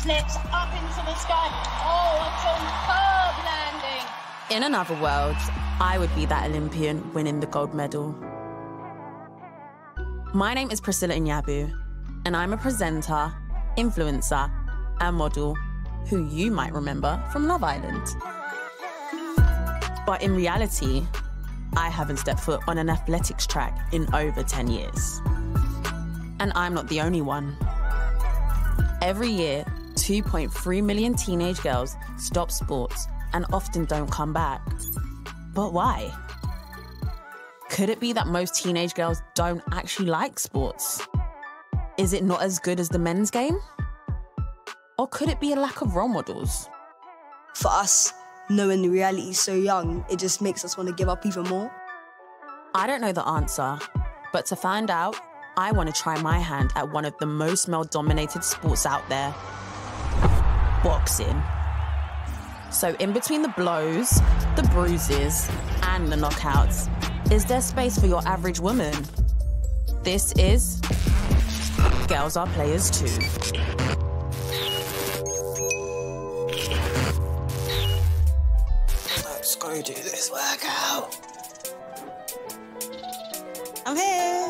flips up into the sky. Oh, a superb landing. In another world, I would be that Olympian winning the gold medal. My name is Priscilla Anyabu, and I'm a presenter, influencer, and model who you might remember from Love Island. But in reality, I haven't stepped foot on an athletics track in over 10 years. And I'm not the only one. Every year, 2.3 million teenage girls stop sports and often don't come back. But why? Could it be that most teenage girls don't actually like sports? Is it not as good as the men's game? Or could it be a lack of role models? For us, knowing the reality is so young, it just makes us want to give up even more. I don't know the answer, but to find out, I want to try my hand at one of the most male-dominated sports out there, boxing. So in between the blows, the bruises, and the knockouts, is there space for your average woman? This is Girls Are Playaz Too. Let's go do this workout. I'm here.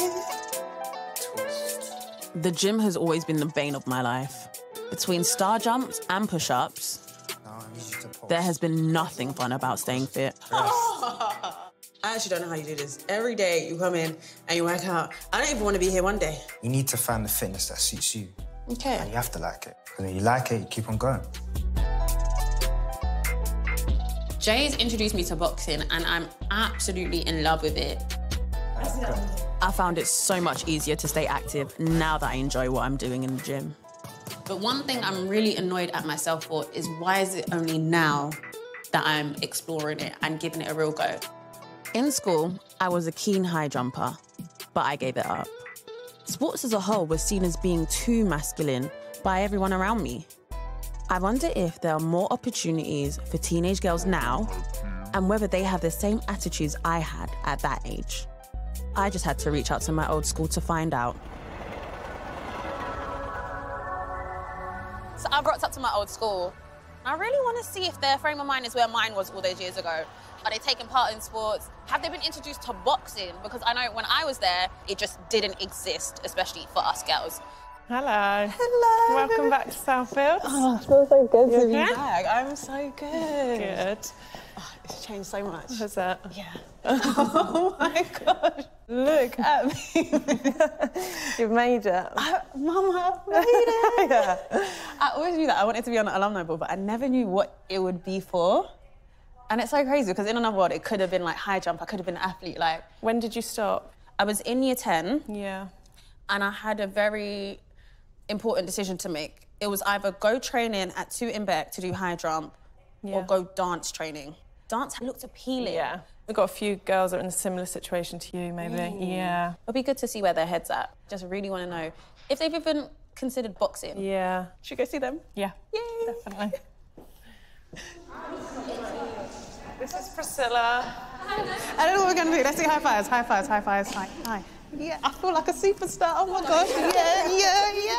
The gym has always been the bane of my life. Between star jumps and push-ups, there has been nothing fun about staying fit. I actually don't know how you do this. Every day you come in and you work out. I don't even want to be here one day. You need to find the fitness that suits you. Okay. And you have to like it. Because when you like it, you keep on going. Jay's introduced me to boxing and I'm absolutely in love with it. I found it so much easier to stay active now that I enjoy what I'm doing in the gym. But one thing I'm really annoyed at myself for is why is it only now that I'm exploring it and giving it a real go? In school, I was a keen high jumper, but I gave it up. Sports as a whole was seen as being too masculine by everyone around me. I wonder if there are more opportunities for teenage girls now and whether they have the same attitudes I had at that age. I just had to reach out to my old school to find out. So I've rocked up to my old school. I really want to see if their frame of mind is where mine was all those years ago. Are they taking part in sports? Have they been introduced to boxing? Because I know when I was there, it just didn't exist, especially for us girls. Hello. Hello. Welcome back to Southfield. Oh, it feels so good to be okay? back. I'm so good. Good. Oh, it's changed so much. How's that? Yeah. Oh my gosh. Look at me. You've made it. Mama, I've made it. Yeah. I always knew that I wanted to be on the alumni board, but I never knew what it would be for. And it's so crazy because in another world, it could have been like high jump. I could have been an athlete. Like, When did you stop? I was in year 10. Yeah. And I had a very important decision to make. It was either go training at 2 in Beck to do high jump or go dance training. Dance looked appealing. Yeah. We've got a few girls that are in a similar situation to you, maybe. Yeah. It'll be good to see where their head's at. Just really want to know if they've even considered boxing. Yeah. Should we go see them? Yeah. Yay! Definitely. This is Priscilla. I don't know what we're going to do. Let's do high fives, high fives, high fives. Hi. Yeah, I feel like a superstar. Oh, my gosh. Yeah.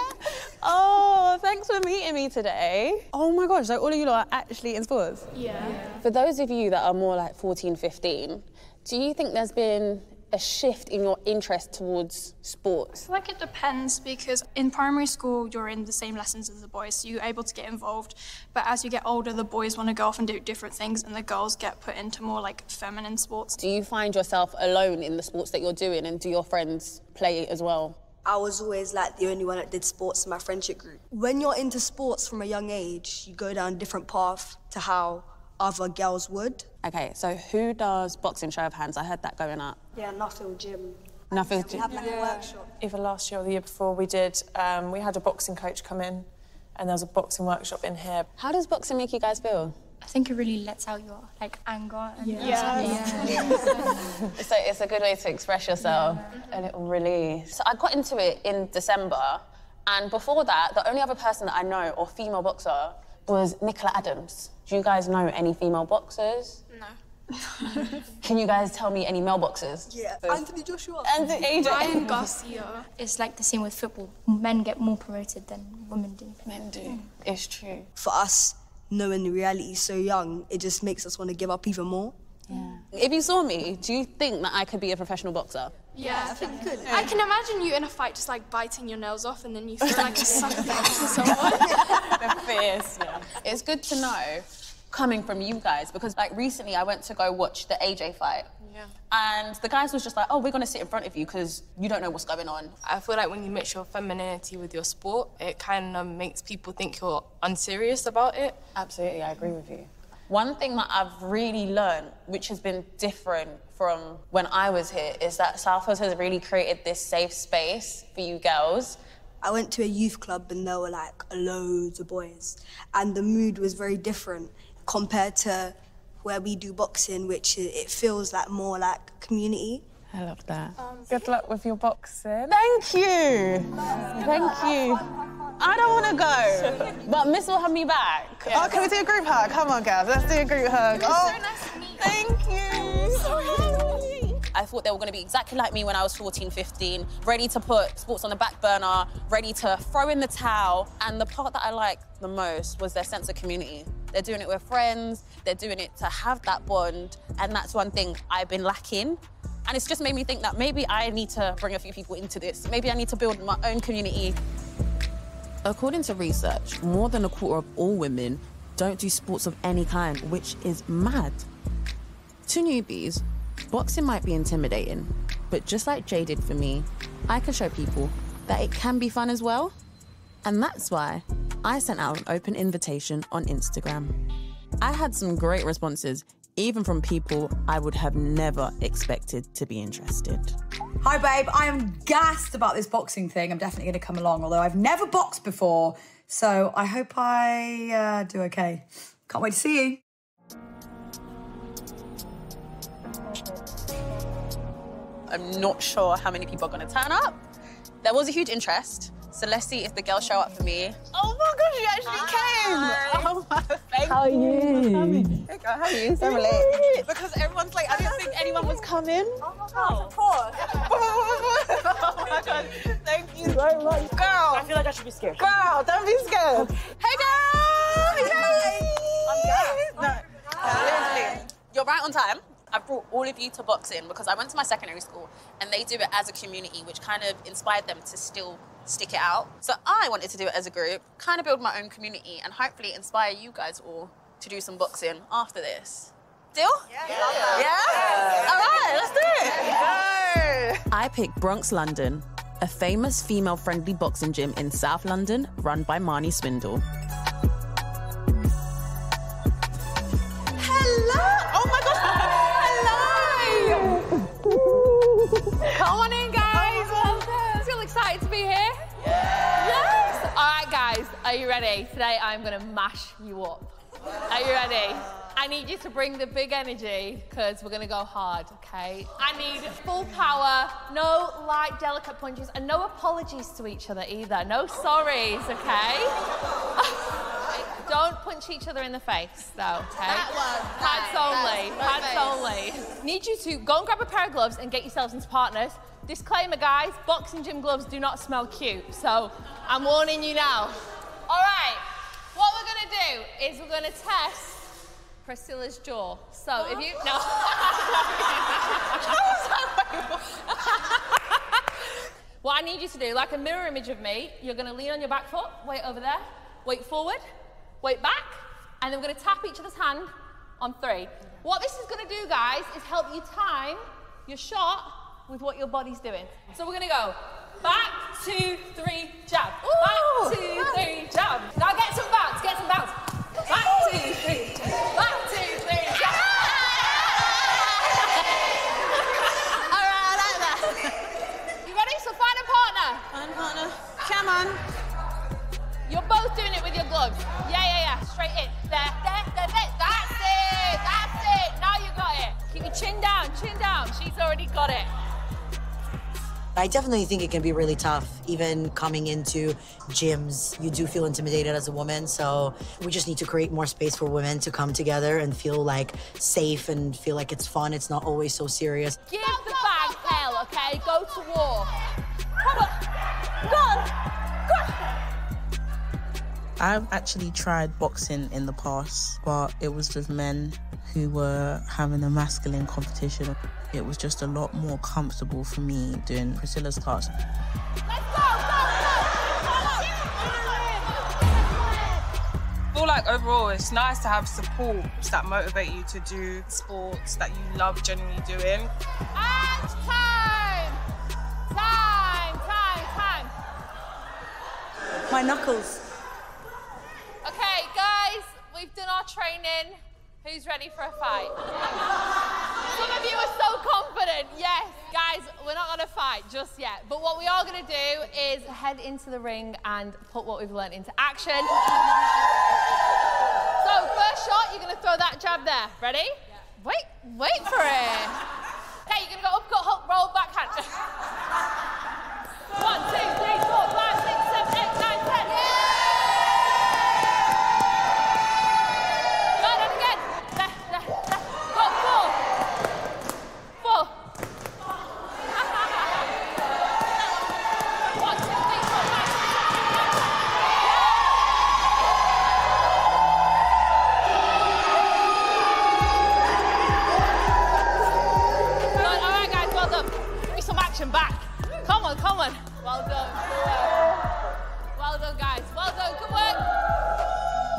Oh, thanks for meeting me today. Oh my gosh, so all of you lot are actually in sports? Yeah. For those of you that are more like 14, 15, do you think there's been a shift in your interest towards sports? I feel like it depends because in primary school you're in the same lessons as the boys, so you're able to get involved. But as you get older, the boys want to go off and do different things and the girls get put into more like feminine sports. Do you find yourself alone in the sports that you're doing and do your friends play as well? I was always like the only one that did sports in my friendship group. When you're into sports from a young age, you go down a different path to how other girls would. Okay, so who does boxing, show of hands? I heard that going up. Yeah, Nuffield Gym. Nothing. We have like a workshop. Either last year or the year before we did, we had a boxing coach come in and there was a boxing workshop in here. How does boxing make you guys feel? I think it really lets out your like anger and So it's a good way to express yourself, a little release. So I got into it in December, and before that, the only other person that I know, or female boxer, was Nicola Adams. Do you guys know any female boxers? No. Can you guys tell me any male boxers? Yeah, Anthony Joshua. Anthony, AJ. Ryan Garcia. It's like the same with football. Men get more promoted than women do. Men do. It's true. For us, knowing the reality so young, it just makes us want to give up even more. Yeah. If you saw me, do you think that I could be a professional boxer? Yeah, I think you could. I can imagine you in a fight just like biting your nails off and then you feel like you're sucking up to someone. They're fierce, yeah. It's good to know, coming from you guys, because like recently I went to go watch the AJ fight. Yeah. And the guys was just like, oh, we're gonna sit in front of you because you don't know what's going on. I feel like when you mix your femininity with your sport, it kind of makes people think you're unserious about it. Absolutely, I agree with you. One thing that I've really learned, which has been different from when I was here, is that Southwest has really created this safe space for you girls. I went to a youth club and there were like loads of boys, and the mood was very different compared to where we do boxing, which it feels like more like community. I love that. Good luck with your boxing. Thank you. Thank you. I don't want to go, but Miss will have me back. Oh, can we do a group hug? Come on, girls, let's do a group hug. So nice to meet you. Thank you. I thought they were going to be exactly like me when I was 14, 15, ready to put sports on the back burner, ready to throw in the towel. And the part that I liked the most was their sense of community. They're doing it with friends, they're doing it to have that bond, and that's one thing I've been lacking. And it's just made me think that maybe I need to bring a few people into this. Maybe I need to build my own community. According to research, more than a quarter of all women don't do sports of any kind, which is mad. To newbies, boxing might be intimidating, but just like Jay did for me, I can show people that it can be fun as well. And that's why I sent out an open invitation on Instagram. I had some great responses, even from people I would have never expected to be interested. Hi, babe. I am gassed about this boxing thing. I'm definitely going to come along, although I've never boxed before, so I hope I do okay. Can't wait to see you. I'm not sure how many people are going to turn up. There was a huge interest, so let's see if the girls show up for me. Oh my gosh, you actually came! Oh my, thank How are you? Hey girl, how are you? So late. Because everyone's like, I didn't think anyone was coming. Oh my God, of course. Oh my God, thank you so much. Girl! I feel like I should be scared. Girl, don't be scared. Hey, girl! Yay! I'm gassed. No, you're right on time. I brought all of you to boxing because I went to my secondary school and they do it as a community, which kind of inspired them to still stick it out. So I wanted to do it as a group, kind of build my own community and hopefully inspire you guys all to do some boxing after this. Deal? Yeah? All right, let's do it. I picked Bronx, London, a famous female-friendly boxing gym in South London run by Marnie Swindle. Come on in, guys. Welcome. Feel excited to be here? Yeah. Yes. All right, guys. Are you ready? Today, I'm going to mash you up. Are you ready? I need you to bring the big energy because we're going to go hard, OK? I need full power, no light, delicate punches, and no apologies to each other either. No sorries, OK? Don't punch each other in the face, though, OK? Pads only. Pads only. Need you to go and grab a pair of gloves and get yourselves into partners. Disclaimer, guys, boxing gym gloves do not smell cute, so I'm warning you now. All right, what we're going to do is we're going to test Priscilla's jaw. So if you... No. What I need you to do, like a mirror image of me, you're going to lean on your back foot, weight over there, weight forward, weight back, and then we're going to tap each other's hand on 3. What this is going to do, guys, is help you time your shot with what your body's doing. So we're going to go back, 2, 3, jab. Back, 2, 3, jab. Now get some bounce, get some bounce. Back, 2, 3, jab. Back, 2, 3, jab. All right, I like that. You ready? So find a partner. Find a partner. Come on. You're both doing it with your gloves. Yeah. Straight in. There. That's it. Now you got it. Keep your chin down. She's already got it. I definitely think it can be really tough. Even coming into gyms, you do feel intimidated as a woman. So we just need to create more space for women to come together and feel like safe and feel like it's fun. It's not always so serious. Give the bag hell, okay? Go to war. Come on. Go on. Go on. I've actually tried boxing in the past, but it was with men who were having a masculine competition. It was just a lot more comfortable for me doing Priscilla's class. Let's go, I feel like overall it's nice to have supports that motivate you to do sports that you love genuinely doing. And time! Time! My knuckles. Okay, guys, we've done our training. Who's ready for a fight? Some of you are so confident. Yes, guys, we're not gonna fight just yet. But what we are gonna do is head into the ring and put what we've learned into action. So first shot, you're gonna throw that jab there. Ready? Yeah. Wait for it. Okay, you're gonna go uppercut, hook, roll, backhand. 1, 2, 3, 4, 5, 6, 7, 8, 9, 10. Back. Come on. Well done. Well done, guys. Well done. Good work.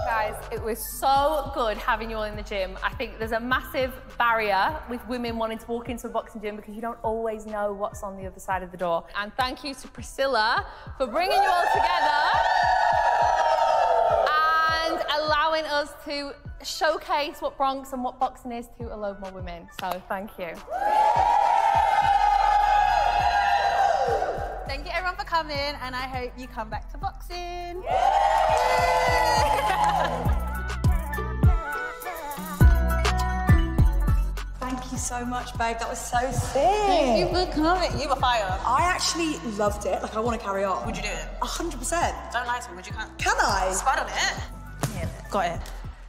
Guys, it was so good having you all in the gym. I think there's a massive barrier with women wanting to walk into a boxing gym because you don't always know what's on the other side of the door. And thank you to Priscilla for bringing you all together and allowing us to showcase what Bronx and what boxing is to a load more women. So thank you. Thank you everyone for coming, and I hope you come back to boxing. Thank you so much, babe. That was so sick. Thank you for coming. You were fire. I actually loved it. Like, I want to carry on. Would you do it? 100%. Don't lie to me. Would you? Can I? Spud on it. Yeah, got it.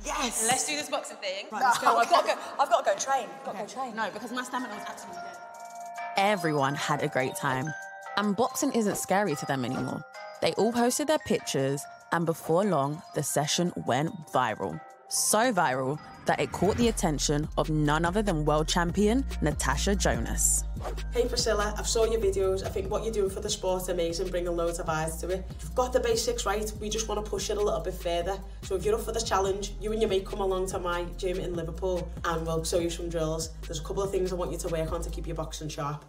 Yes. Let's do this boxing thing. Right, let's go. I've got to go train. No, because my stamina was absolutely dead. Everyone had a great time. And boxing isn't scary to them anymore. They all posted their pictures, and before long, the session went viral. So viral that it caught the attention of none other than world champion Natasha Jonas. Hey Priscilla, I've saw your videos. I think what you're doing for the sport's amazing, bringing loads of eyes to it. You've got the basics right, we just want to push it a little bit further. So if you're up for this challenge, you and your mate come along to my gym in Liverpool and we'll show you some drills. There's a couple of things I want you to work on to keep your boxing sharp.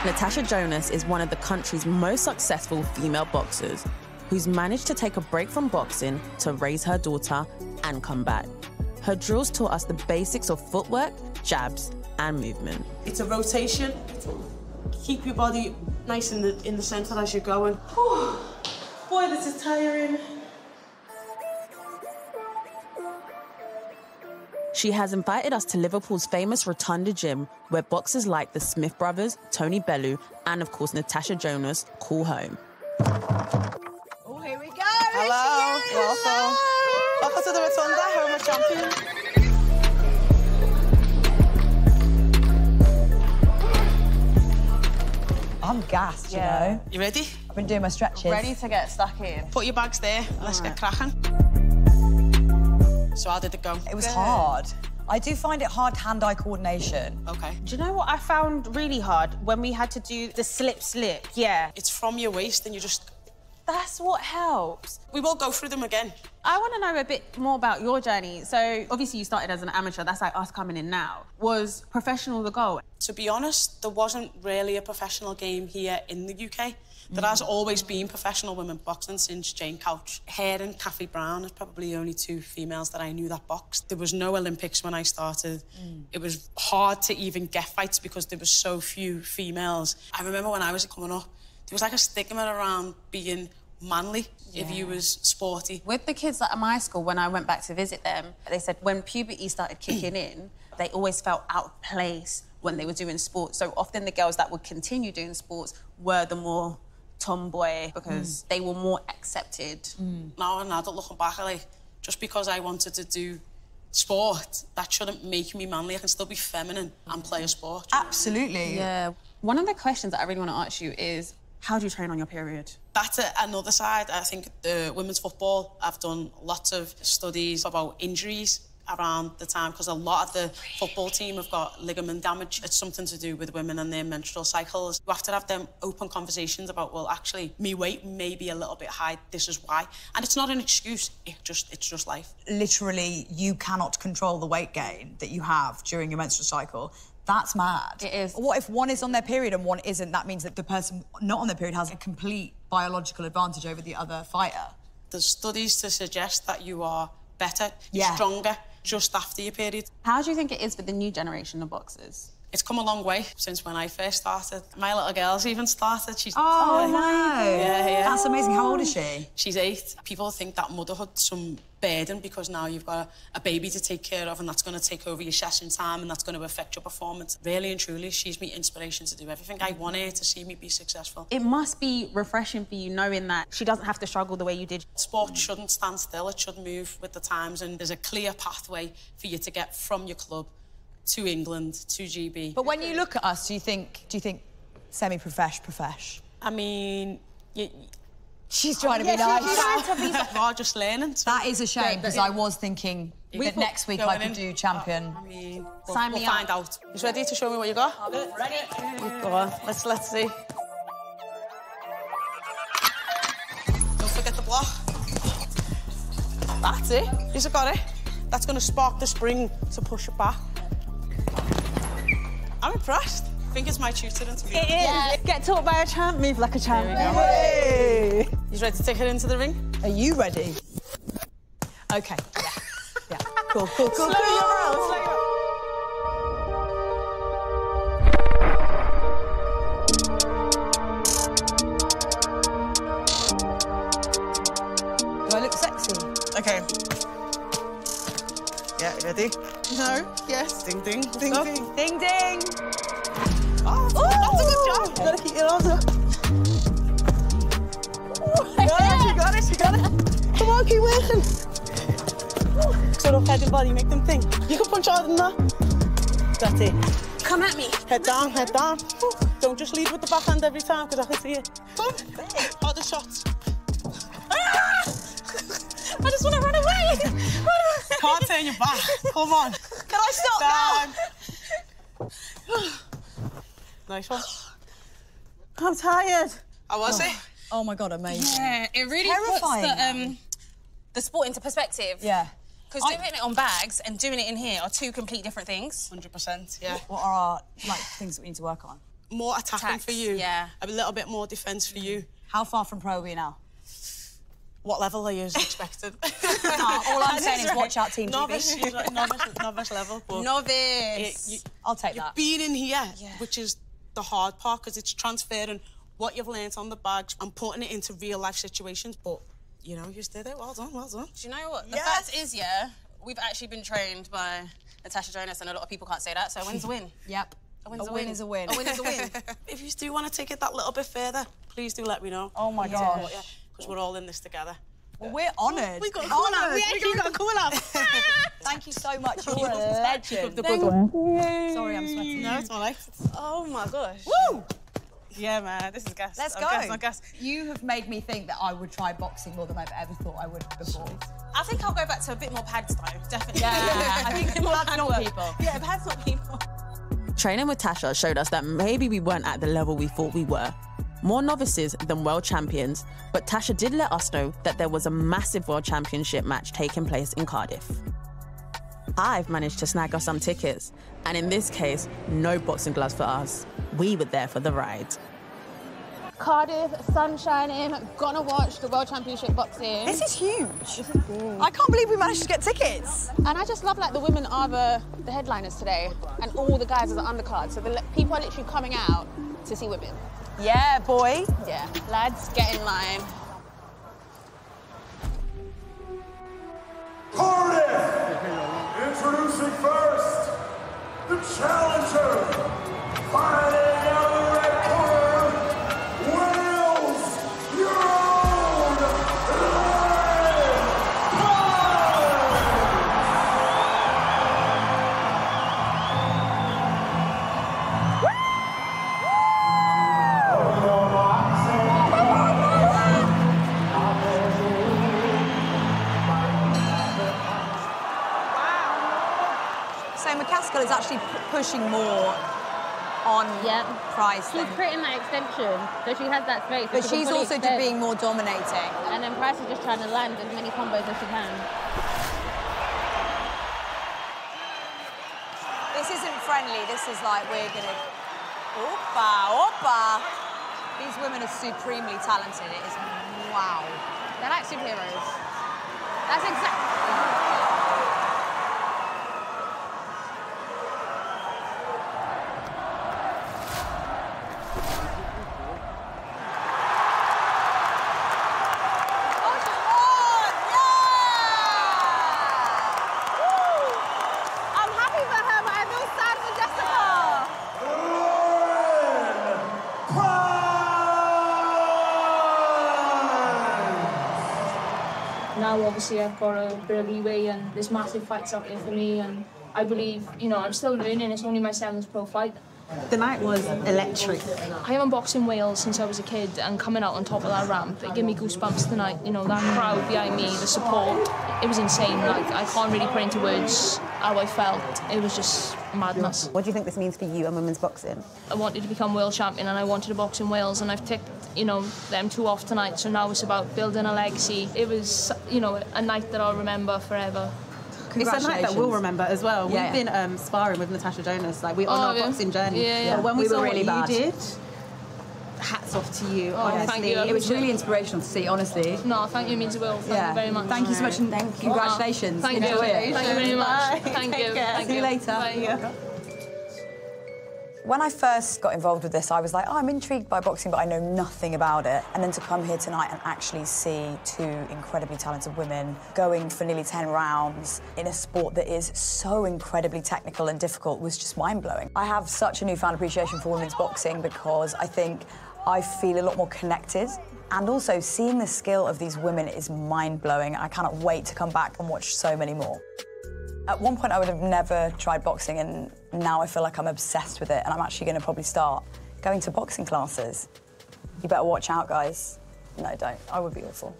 Natasha Jonas is one of the country's most successful female boxers who's managed to take a break from boxing to raise her daughter and come back. Her drills taught us the basics of footwork, jabs, and movement. It's a rotation. Keep your body nice in the centre as you're going. Whew. Boy, this is tiring. She has invited us to Liverpool's famous Rotunda gym, where boxers like the Smith brothers, Tony Bellew, and of course Natasha Jonas call home. Oh, here we go. Hello, welcome. Welcome to the Rotunda, home of champions. I'm gassed, you know. You ready? I've been doing my stretches. Ready to get stuck in. Put your bags there. Let's get cracking. So how did it go? It was hard. I do find it hard hand-eye coordination. Okay. Do you know what I found really hard? When we had to do the slip, yeah. It's from your waist and you just... That's what helps. We will go through them again. I want to know a bit more about your journey. So, obviously you started as an amateur, that's like us coming in now. Was professional the goal? To be honest, there wasn't really a professional game here in the UK. There has always been professional women boxing since Jane Couch. Her and Kathy Brown are probably the only two females that I knew that boxed. There was no Olympics when I started. It was hard to even get fights because there were so few females. I remember when I was coming up, there was like a stigma around being manly if you was sporty. With the kids at my school, when I went back to visit them, they said when puberty started kicking in, they always felt out of place when they were doing sports. So often the girls that would continue doing sports were the more tomboy because they were more accepted. Now, an adult looking back, like, just because I wanted to do sport, that shouldn't make me manly. I can still be feminine and play a sport. Absolutely. Yeah. One of the questions that I really want to ask you is, how do you train on your period? That's another side. I think the women's football, I've done lots of studies about injuries around the time, because a lot of the football team have got ligament damage. It's something to do with women and their menstrual cycles. You have to have them open conversations about, well, actually, me weight may be a little bit high, this is why. And it's not an excuse, it's just life. Literally, you cannot control the weight gain that you have during your menstrual cycle. That's mad. It is. What if one is on their period and one isn't? That means that the person not on their period has a complete biological advantage over the other fighter. There's studies to suggest that you are better, Yeah. stronger, just after your period. How do you think it is with the new generation of boxers? It's come a long way since when I first started. My little girl's even started. She's Oh, no. Yeah. That's amazing. How old is she? She's 8. People think that motherhood's some burden because now you've got a baby to take care of and that's going to take over your session time and that's going to affect your performance. Really and truly, she's my inspiration to do everything. I want her to see me be successful. It must be refreshing for you knowing that she doesn't have to struggle the way you did. Sport shouldn't stand still. It should move with the times, and there's a clear pathway for you to get from your club to England, to GB. But when you look at us, do you think semi-profesh? I mean, She's trying to be nice. We're just learning. That is a shame, because I was thinking that next week I could do champion. I mean, Sign we'll me find up. out. You ready to show me what you got? Ready? Go on, let's see. Don't forget the block. That's it. You've got it. That's going to spark the spring to push it back. I'm impressed. I think it's my tutor interview. It is. Yeah. Get taught by a champ, move like a champ. Hey. You ready to take her into the ring? Are you ready? Okay. Yeah. Cool. Slow your roll, slow your roll. Do I look sexy? Okay. Yeah, ready? No. Yes. Ding, ding, ding, Stop. ding. Ding, ding. Oh, that's a good job. You gotta keep your arms up. She got it. Come on, keep working. Sort of head and body, make them think. You can punch harder than that. That's it. Come at me. Head down, head down. Don't just lead with the backhand every time, because I can see it. Harder shots. I just want to run away. Can't turn your back. Come on. Can I stop now? Nice one. I'm tired. How was it? Oh my God, amazing. Yeah, it really Terrifying. puts the sport into perspective. Yeah. Because doing it on bags and doing it in here are two complete different things. 100%, yeah. What are our things that we need to work on? More attacking for you. Yeah. A little bit more defence for you. How far from pro are we now? What level are you expected? All I'm saying is watch out, Team Novice, GB. novice level. But Novice. I'll take you've that. been in here, which is the hard part, because it's transferring what you've learnt on the bags and putting it into real life situations. But you know, you did it. Well done, well done. Do you know what? The fact is, yeah, we've actually been trained by Natasha Jonas, and a lot of people can't say that. So a win's a win. Yep. A win's A win is a win. A win is a win. If you do want to take it that little bit further, please do let me know. Oh my gosh. Because we're all in this together. Well, we're honoured. We got a call up. We actually got a call up. Thank you so much. You're a legend. Thank you. Sorry, I'm sweating. No, it's all right. Oh my gosh. Woo! Yeah, man, this is gas. Let's go. You have made me think that I would try boxing more than I've ever thought I would before. I think I'll go back to a bit more pads though, definitely. Yeah, I think more pads, not work. people. Yeah, pads, not people. Training with Tasha showed us that maybe we weren't at the level we thought we were. More novices than world champions, but Tasha did let us know that there was a massive world championship match taking place in Cardiff. I've managed to snag us some tickets, and in this case, no boxing gloves for us. We were there for the ride. Cardiff, sun shining, gonna watch the World Championship boxing. This is huge. I can't believe we managed to get tickets. And I just love like the women are the headliners today, and all the guys are the undercard. So the people are literally coming out to see women. Yeah, boy. Yeah, lads, get in line. Cardiff! Introducing first, the challenger girl is actually pushing more on Price. She's creating that extension, so she has that space. But she's also being more dominating. And then Price is just trying to land as many combos as she can. This isn't friendly. This is like we're gonna. Oppa. These women are supremely talented. It is wow. They're like superheroes. That's exactly. Now, obviously, I've got a bit of leeway and there's massive fights out there for me, and I believe, you know, I'm still learning. It's only my 7th pro fight. The night was electric. I haven't boxed in Wales since I was a kid, and coming out on top of that ramp, it gave me goosebumps tonight. You know, that crowd behind me, the support, it was insane. Like, I can't really put into words how I felt. It was just madness. What do you think this means for you and women's boxing? I wanted to become world champion and I wanted to box in Wales, and I've ticked, you know, them 2 off tonight, so now it's about building a legacy. It was, you know, a night that I'll remember forever. It's a night that we'll remember as well. We've been sparring with Natasha Jonas, like we're on our boxing journey. But when we saw what you did, hats off to you, honestly. It was really inspirational to see, honestly. No, thank you, it means the world. Thank you very much. Thank you so much, and congratulations. Thank you. Enjoy it. Thank you very much. Bye. Thank you. See you later. Bye. When I first got involved with this, I was like, oh, I'm intrigued by boxing, but I know nothing about it. And then to come here tonight and actually see 2 incredibly talented women going for nearly 10 rounds in a sport that is so incredibly technical and difficult was just mind-blowing. I have such a newfound appreciation for women's boxing because I think I feel a lot more connected. And also, seeing the skill of these women is mind-blowing. I cannot wait to come back and watch so many more. At one point, I would have never tried boxing, and now I feel like I'm obsessed with it, and I'm actually going to probably start going to boxing classes. You better watch out, guys. No, don't. I would be awful.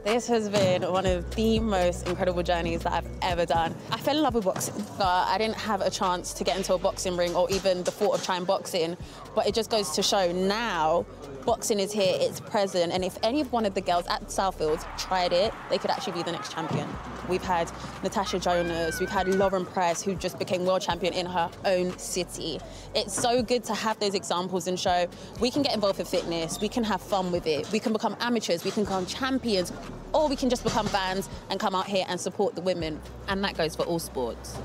This has been one of the most incredible journeys that I've ever done. I fell in love with boxing, but I didn't have a chance to get into a boxing ring or even the thought of trying boxing. But it just goes to show now, boxing is here, it's present, and if any of one of the girls at Southfield tried it, they could actually be the next champion. We've had Natasha Jonas, we've had Lauren Price, who just became world champion in her own city. It's so good to have those examples and show we can get involved with fitness, we can have fun with it, we can become amateurs, we can become champions, or we can just become fans and come out here and support the women. And that goes for all sports,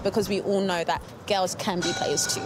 because we all know that girls can be players too.